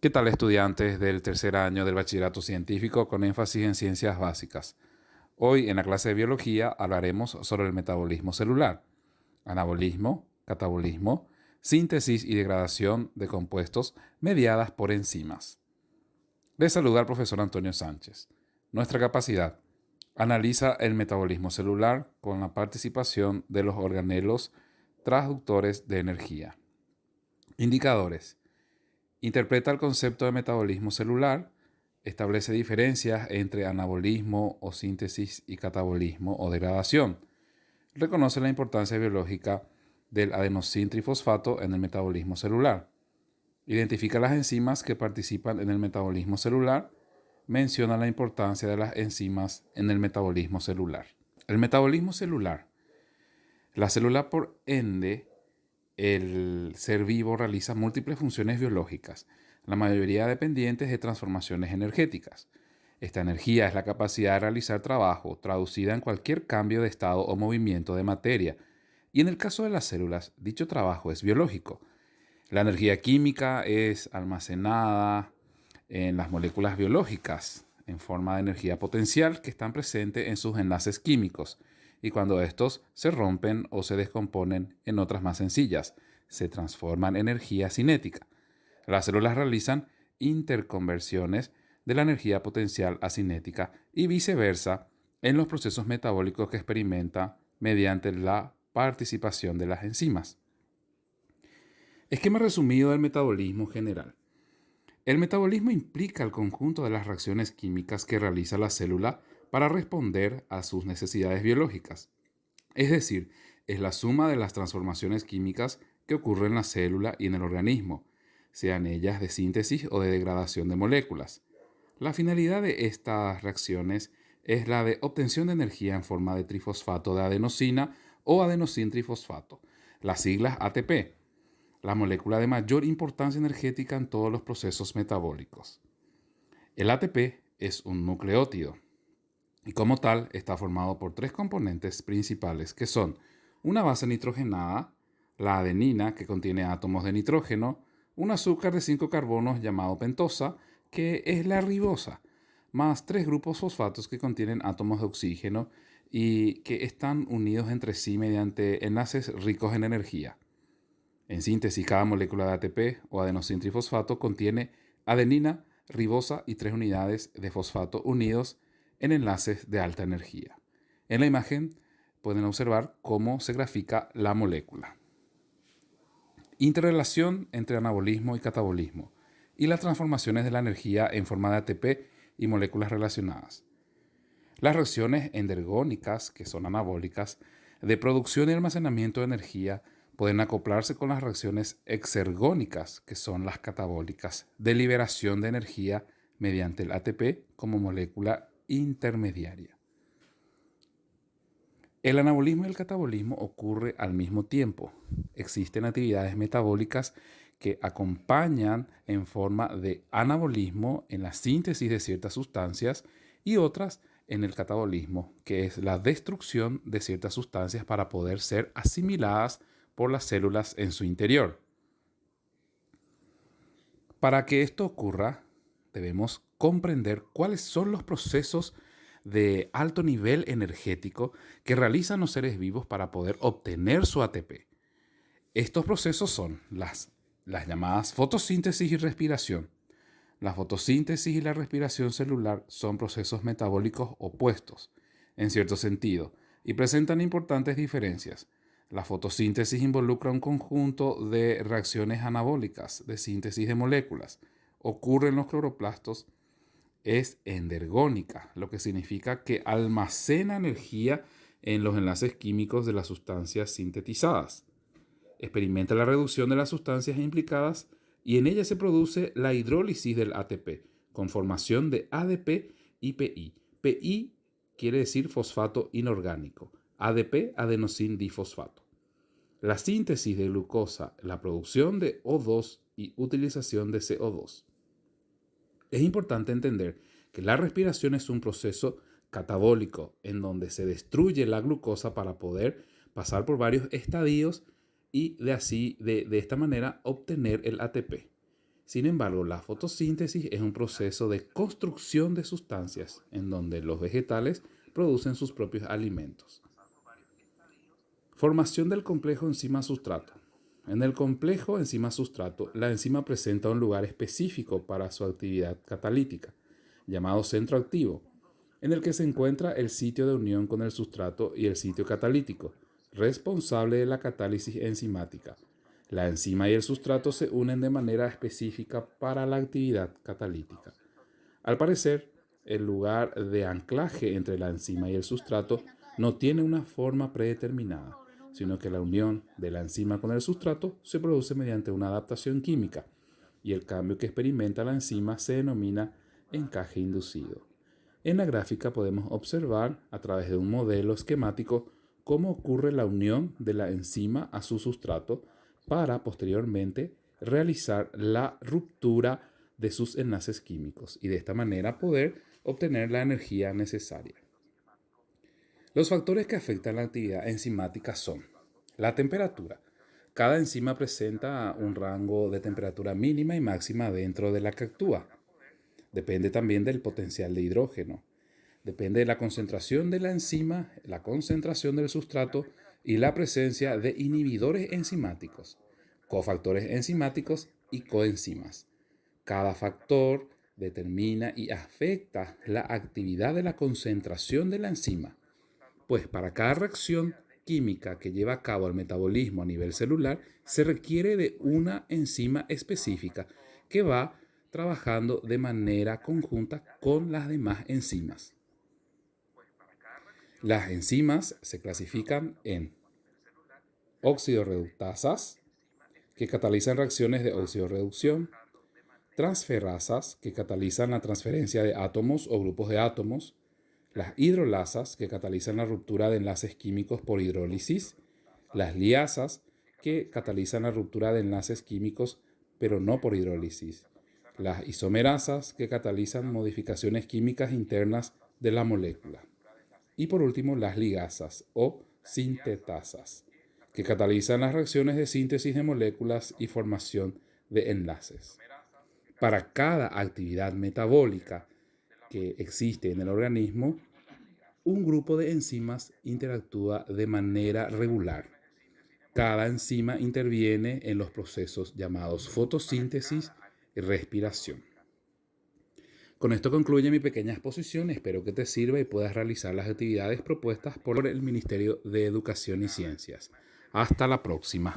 ¿Qué tal, estudiantes del tercer año del bachillerato científico con énfasis en ciencias básicas? Hoy en la clase de biología hablaremos sobre el metabolismo celular, anabolismo, catabolismo, síntesis y degradación de compuestos mediadas por enzimas. Les saluda el profesor Antonio Sánchez. Nuestra capacidad: analiza el metabolismo celular con la participación de los organelos transductores de energía. Indicadores: interpreta el concepto de metabolismo celular, establece diferencias entre anabolismo o síntesis y catabolismo o degradación. Reconoce la importancia biológica del adenosintrifosfato en el metabolismo celular. Identifica las enzimas que participan en el metabolismo celular. Menciona la importancia de las enzimas en el metabolismo celular. El metabolismo celular. La célula, por ende, el ser vivo realiza múltiples funciones biológicas, la mayoría dependientes de transformaciones energéticas. Esta energía es la capacidad de realizar trabajo traducida en cualquier cambio de estado o movimiento de materia, y en el caso de las células, dicho trabajo es biológico. La energía química es almacenada en las moléculas biológicas en forma de energía potencial que están presentes en sus enlaces químicos, y cuando estos se rompen o se descomponen en otras más sencillas, se transforman en energía cinética. Las células realizan interconversiones de la energía potencial a cinética y viceversa en los procesos metabólicos que experimenta mediante la participación de las enzimas. Esquema resumido del metabolismo general. El metabolismo implica el conjunto de las reacciones químicas que realiza la célula para responder a sus necesidades biológicas. Es decir, es la suma de las transformaciones químicas que ocurren en la célula y en el organismo, sean ellas de síntesis o de degradación de moléculas. La finalidad de estas reacciones es la de obtención de energía en forma de trifosfato de adenosina o adenosintrifosfato, las siglas ATP, la molécula de mayor importancia energética en todos los procesos metabólicos. El ATP es un nucleótido y como tal está formado por tres componentes principales que son una base nitrogenada, la adenina que contiene átomos de nitrógeno, un azúcar de 5 carbonos llamado pentosa que es la ribosa, más tres grupos fosfatos que contienen átomos de oxígeno y que están unidos entre sí mediante enlaces ricos en energía. En síntesis, cada molécula de ATP o adenosintrifosfato contiene adenina, ribosa y tres unidades de fosfato unidos en enlaces de alta energía. En la imagen pueden observar cómo se grafica la molécula. Interrelación entre anabolismo y catabolismo y las transformaciones de la energía en forma de ATP y moléculas relacionadas. Las reacciones endergónicas, que son anabólicas, de producción y almacenamiento de energía, pueden acoplarse con las reacciones exergónicas, que son las catabólicas, de liberación de energía mediante el ATP como molécula intermediaria. El anabolismo y el catabolismo ocurre al mismo tiempo. Existen actividades metabólicas que acompañan en forma de anabolismo en la síntesis de ciertas sustancias y otras en el catabolismo, que es la destrucción de ciertas sustancias para poder ser asimiladas por las células en su interior. Para que esto ocurra, debemos comprender cuáles son los procesos de alto nivel energético que realizan los seres vivos para poder obtener su ATP. Estos procesos son las llamadas fotosíntesis y respiración. La fotosíntesis y la respiración celular son procesos metabólicos opuestos, en cierto sentido, y presentan importantes diferencias. La fotosíntesis involucra un conjunto de reacciones anabólicas de síntesis de moléculas. Ocurre en los cloroplastos, es endergónica, lo que significa que almacena energía en los enlaces químicos de las sustancias sintetizadas. Experimenta la reducción de las sustancias implicadas y en ella se produce la hidrólisis del ATP con formación de ADP y PI. PI quiere decir fosfato inorgánico, ADP adenosindifosfato. La síntesis de glucosa, la producción de O2 y utilización de CO2. Es importante entender que la respiración es un proceso catabólico en donde se destruye la glucosa para poder pasar por varios estadios y de esta manera obtener el ATP. Sin embargo, la fotosíntesis es un proceso de construcción de sustancias en donde los vegetales producen sus propios alimentos. Formación del complejo enzima-sustrato. En el complejo enzima-sustrato, la enzima presenta un lugar específico para su actividad catalítica, llamado centro activo, en el que se encuentra el sitio de unión con el sustrato y el sitio catalítico, responsable de la catálisis enzimática. La enzima y el sustrato se unen de manera específica para la actividad catalítica. Al parecer, el lugar de anclaje entre la enzima y el sustrato no tiene una forma predeterminada, sino que la unión de la enzima con el sustrato se produce mediante una adaptación química, y el cambio que experimenta la enzima se denomina encaje inducido. En la gráfica podemos observar, a través de un modelo esquemático, cómo ocurre la unión de la enzima a su sustrato para posteriormente realizar la ruptura de sus enlaces químicos y de esta manera poder obtener la energía necesaria. Los factores que afectan la actividad enzimática son la temperatura. Cada enzima presenta un rango de temperatura mínima y máxima dentro de la que actúa. Depende también del potencial de hidrógeno. Depende de la concentración de la enzima, la concentración del sustrato y la presencia de inhibidores enzimáticos, cofactores enzimáticos y coenzimas. Cada factor determina y afecta la actividad de la concentración de la enzima, pues para cada reacción química que lleva a cabo el metabolismo a nivel celular se requiere de una enzima específica que va trabajando de manera conjunta con las demás enzimas. Las enzimas se clasifican en oxidorreductasas, que catalizan reacciones de oxidorreducción, transferasas, que catalizan la transferencia de átomos o grupos de átomos, las hidrolasas, que catalizan la ruptura de enlaces químicos por hidrólisis, las liasas, que catalizan la ruptura de enlaces químicos pero no por hidrólisis, las isomerasas, que catalizan modificaciones químicas internas de la molécula. Y por último, las ligasas o sintetasas, que catalizan las reacciones de síntesis de moléculas y formación de enlaces. Para cada actividad metabólica que existe en el organismo, un grupo de enzimas interactúa de manera regular. Cada enzima interviene en los procesos llamados fotosíntesis y respiración. Con esto concluye mi pequeña exposición, espero que te sirva y puedas realizar las actividades propuestas por el Ministerio de Educación y Ciencias. Hasta la próxima.